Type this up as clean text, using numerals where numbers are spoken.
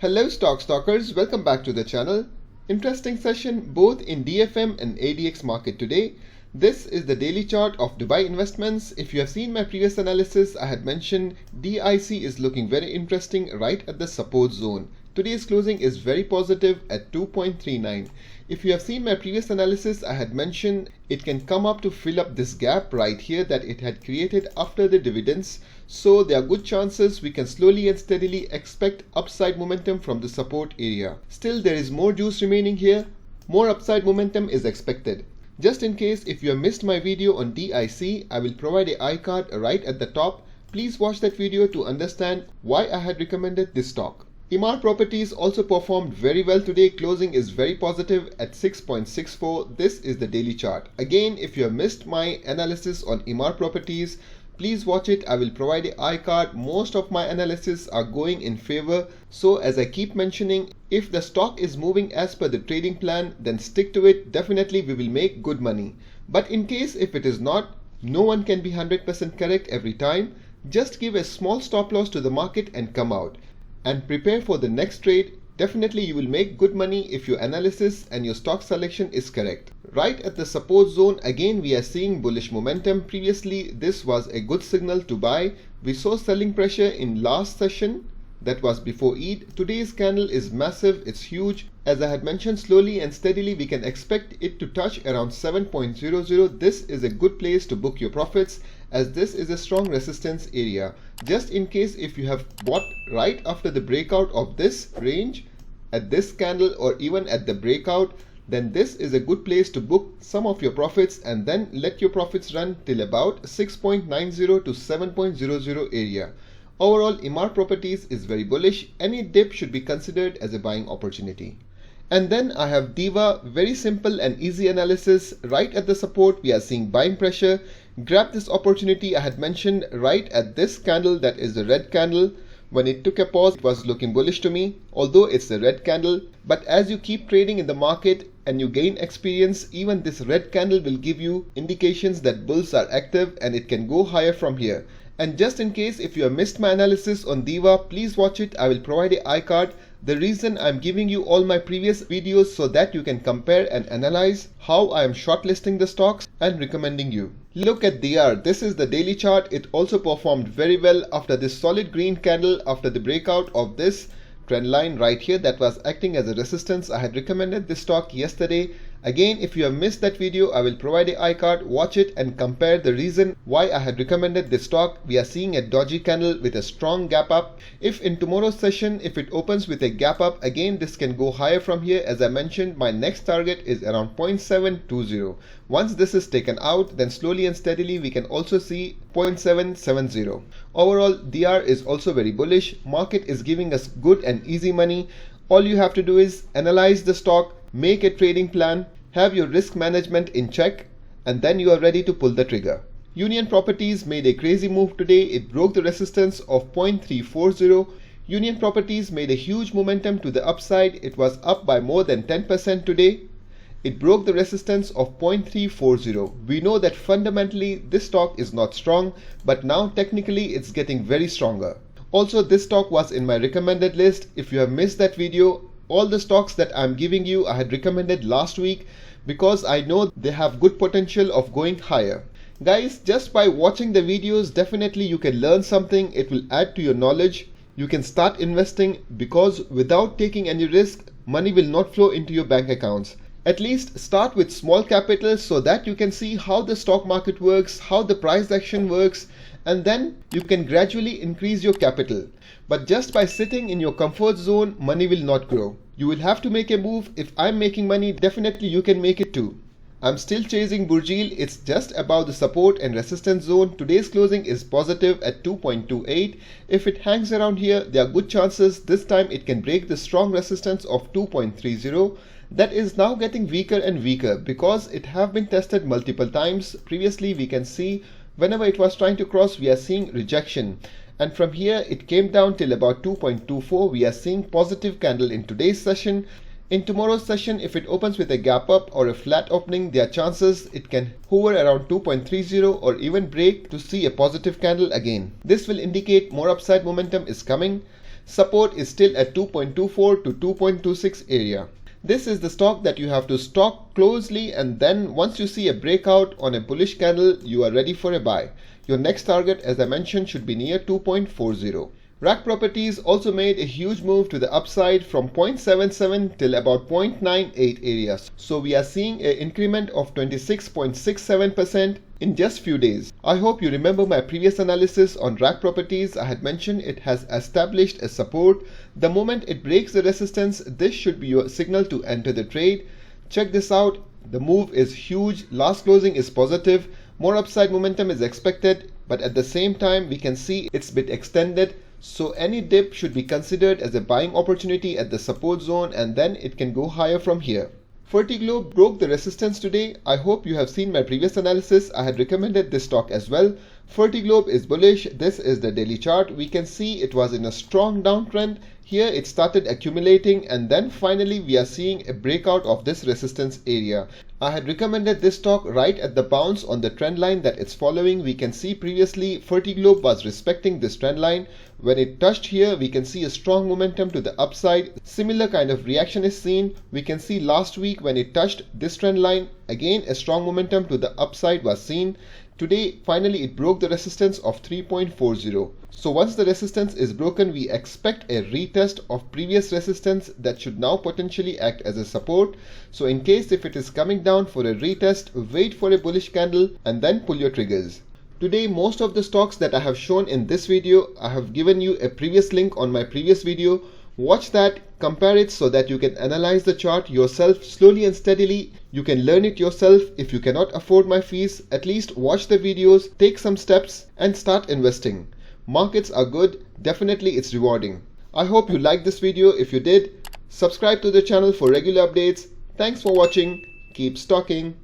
Hello stock stalkers, welcome back to the channel. Interesting session both in DFM and ADX market today. This is the daily chart of Dubai investments. If you have seen my previous analysis, I had mentioned DIC is looking very interesting right at the support zone. Today's closing is very positive at 2.39. If you have seen my previous analysis, I had mentioned it can come up to fill up this gap right here that it had created after the dividends. So there are good chances we can slowly and steadily expect upside momentum from the support area. Still, there is more juice remaining here. More upside momentum is expected. Just in case if you have missed my video on DIC, I will provide an iCard right at the top. Please watch that video to understand why I had recommended this stock. Emaar Properties also performed very well today. Closing is very positive at 6.64. This is the daily chart. Again, if you have missed my analysis on Emaar Properties, please watch it. I will provide an iCard. Most of my analysis are going in favor. So as I keep mentioning, if the stock is moving as per the trading plan, then stick to it. Definitely we will make good money. But in case if it is not, no one can be 100% correct every time. Just give a small stop loss to the market and come out. And prepare for the next trade. Definitely you will make good money if your analysis and your stock selection is correct. Right at the support zone, again we are seeing bullish momentum. Previously this was a good signal to buy. We saw selling pressure in last session, that was before Eid. Today's candle is massive, it's huge. As I had mentioned, slowly and steadily we can expect it to touch around 7.00. This is a good place to book your profits, as this is a strong resistance area. Just in case if you have bought right after the breakout of this range, at this candle or even at the breakout, then this is a good place to book some of your profits and then let your profits run till about 6.90 to 7.00 area. Overall, Emaar Properties is very bullish. Any dip should be considered as a buying opportunity. And then I have Diva, very simple and easy analysis. Right at the support, we are seeing buying pressure. Grab this opportunity. I had mentioned right at this candle, that is the red candle. When it took a pause, it was looking bullish to me, although it's a red candle. But as you keep trading in the market and you gain experience, even this red candle will give you indications that bulls are active and it can go higher from here. And just in case if you have missed my analysis on Diva, please watch it. I will provide an iCard. The reason I'm giving you all my previous videos so that you can compare and analyze how I am shortlisting the stocks and recommending you. Look at DR. This is the daily chart. It also performed very well after this solid green candle after the breakout of this trend line right here that was acting as a resistance. I had recommended this stock yesterday. Again, if you have missed that video, I will provide an iCard. Watch it and compare the reason why I had recommended this stock. We are seeing a dodgy candle with a strong gap up. If in tomorrow's session, if it opens with a gap up, again this can go higher from here. As I mentioned, my next target is around 0.720. Once this is taken out, then slowly and steadily we can also see 0.770. Overall, DR is also very bullish. Market is giving us good and easy money. All you have to do is analyze the stock, make a trading plan, have your risk management in check, and then you are ready to pull the trigger. Union Properties made a crazy move today. It broke the resistance of 0.340. Union Properties made a huge momentum to the upside. It was up by more than 10% today. It broke the resistance of 0.340. We know that fundamentally this stock is not strong, but now technically it's getting very stronger. Also, this stock was in my recommended list. If you have missed that video, all the stocks that I'm giving you I had recommended last week because I know they have good potential of going higher. Guys, just by watching the videos, definitely you can learn something. It will add to your knowledge. You can start investing because without taking any risk, money will not flow into your bank accounts. At least start with small capital so that you can see how the stock market works, how the price action works, and then you can gradually increase your capital. But just by sitting in your comfort zone, money will not grow. You will have to make a move. If I'm making money, definitely you can make it too. I'm still chasing Burjeel. It's just above the support and resistance zone. Today's closing is positive at 2.28. If it hangs around here, there are good chances this time it can break the strong resistance of 2.30. That is now getting weaker and weaker because it have been tested multiple times. Previously we can see whenever it was trying to cross, we are seeing rejection. And from here it came down till about 2.24. We are seeing positive candle in today's session. In tomorrow's session, if it opens with a gap up or a flat opening, there are chances it can hover around 2.30 or even break to see a positive candle again. This will indicate more upside momentum is coming. Support is still at 2.24 to 2.26 area. This is the stock that you have to stalk closely, and then once you see a breakout on a bullish candle, you are ready for a buy. Your next target, as I mentioned, should be near 2.40. RAK Properties also made a huge move to the upside from 0.77 till about 0.98 areas. So we are seeing an increment of 26.67% in just few days. I hope you remember my previous analysis on RAK Properties. I had mentioned it has established a support. The moment it breaks the resistance, this should be your signal to enter the trade. Check this out. The move is huge. Last closing is positive. More upside momentum is expected, but at the same time we can see it's a bit extended. So any dip should be considered as a buying opportunity at the support zone, and then it can go higher from here. Fertiglobe broke the resistance today. I hope you have seen my previous analysis. I had recommended this stock as well. Fertiglobe is bullish. This is the daily chart. We can see it was in a strong downtrend. Here it started accumulating, and then finally we are seeing a breakout of this resistance area. I had recommended this stock right at the bounce on the trend line that it's following. We can see previously Fertiglobe was respecting this trend line. When it touched here, we can see a strong momentum to the upside. Similar kind of reaction is seen. We can see last week when it touched this trend line, again a strong momentum to the upside was seen. Today, finally it broke the resistance of 3.40. So once the resistance is broken, we expect a retest of previous resistance that should now potentially act as a support. So in case if it is coming down for a retest, wait for a bullish candle and then pull your triggers. Today, most of the stocks that I have shown in this video, I have given you a previous link on my previous video. Watch that, compare it so that you can analyze the chart yourself slowly and steadily. You can learn it yourself. If you cannot afford my fees, at least watch the videos, take some steps and start investing. Markets are good. Definitely it's rewarding. I hope you liked this video. If you did, subscribe to the channel for regular updates. Thanks for watching. Keep stocking.